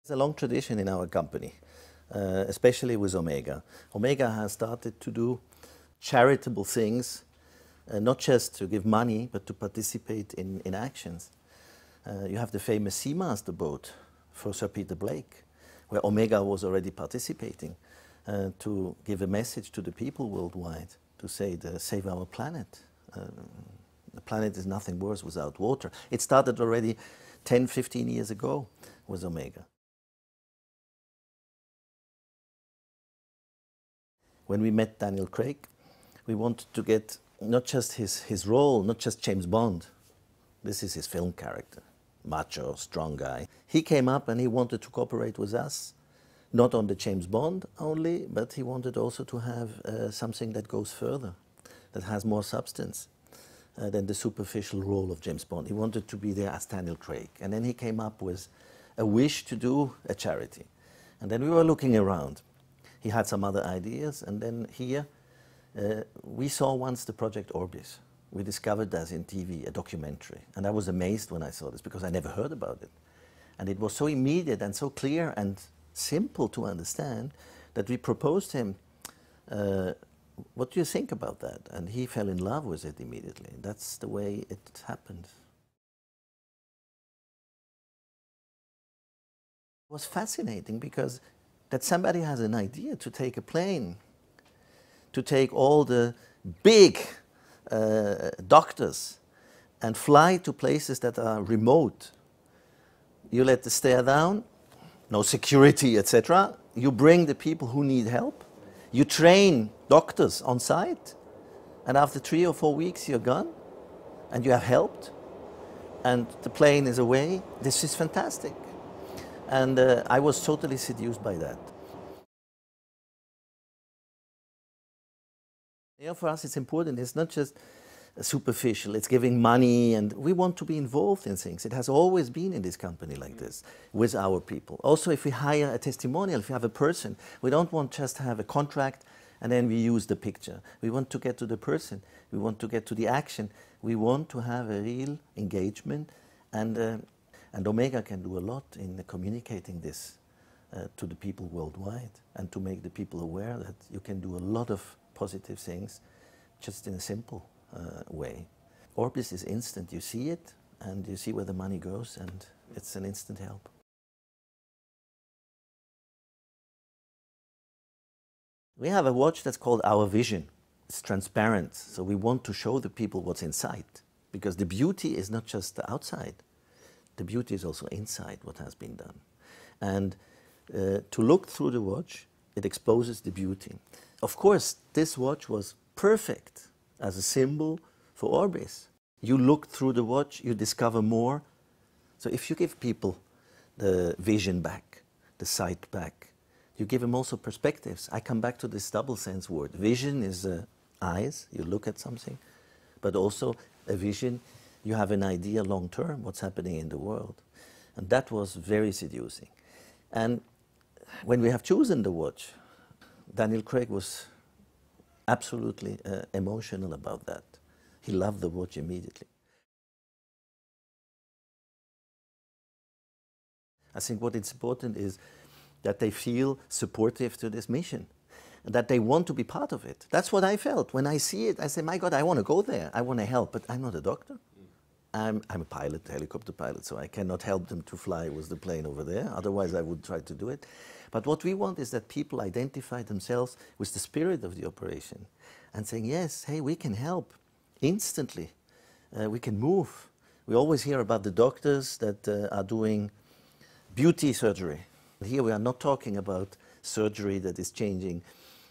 There's a long tradition in our company, especially with Omega. Omega has started to do charitable things, not just to give money, but to participate in actions. You have the famous Seamaster boat for Sir Peter Blake, where Omega was already participating to give a message to the people worldwide, to say, save our planet. The planet is nothing worse without water. It started already 10, 15 years ago with Omega. When we met Daniel Craig, we wanted to get not just his role, not just James Bond. This is his film character, macho, strong guy. He came up and he wanted to cooperate with us, not on the James Bond only, but he wanted also to have something that goes further, that has more substance than the superficial role of James Bond. He wanted to be there as Daniel Craig. And then he came up with a wish to do a charity. And then we were looking around. He had some other ideas, and then here we saw once the project ORBIS. We discovered that in TV, a documentary, and I was amazed when I saw this because I never heard about it. And it was so immediate and so clear and simple to understand that we proposed him, what do you think about that? And he fell in love with it immediately. That's the way it happened. It was fascinating because that somebody has an idea to take a plane, to take all the big doctors and fly to places that are remote. You let the stair down, no security, etc. You bring the people who need help. You train doctors on site, and after 3 or 4 weeks you're gone, and you have helped, and the plane is away. This is fantastic. And I was totally seduced by that. You know, for us it's important, it's not just superficial, it's giving money, and we want to be involved in things. It has always been in this company like this, with our people. Also, if we hire a testimonial, if we have a person, we don't want just to have a contract and then we use the picture. We want to get to the person, we want to get to the action, we want to have a real engagement, and Omega can do a lot in communicating this to the people worldwide and to make the people aware that you can do a lot of positive things just in a simple way. ORBIS is instant. You see it and you see where the money goes, and it's an instant help. We have a watch that's called Our Vision. It's transparent, so we want to show the people what's inside, because the beauty is not just the outside. The beauty is also inside what has been done. And to look through the watch, it exposes the beauty. Of course, this watch was perfect as a symbol for ORBIS. You look through the watch, you discover more. So if you give people the vision back, the sight back, you give them also perspectives. I come back to this double sense word. Vision is eyes, you look at something, but also a vision, you have an idea long term, what's happening in the world. And that was very seducing. And when we have chosen the watch, Daniel Craig was absolutely emotional about that. He loved the watch immediately. I think what is important is that they feel supportive to this mission, and that they want to be part of it. That's what I felt. When I see it, I say, my God, I want to go there. I want to help, but I'm not a doctor. I'm a pilot, a helicopter pilot, so I cannot help them to fly with the plane over there. Otherwise, I would try to do it. But what we want is that people identify themselves with the spirit of the operation and saying, yes, hey, we can help instantly. We can move. We always hear about the doctors that are doing beauty surgery. Here we are not talking about surgery that is changing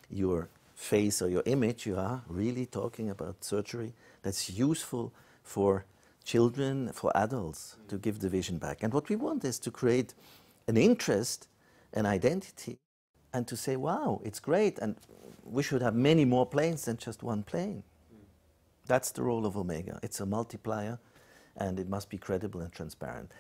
your face or your image. You are really talking about surgery that's useful for children, for adults, to give the vision back. And what we want is to create an interest, an identity, and to say, wow, it's great, and we should have many more planes than just one plane. That's the role of Omega. It's a multiplier, and it must be credible and transparent.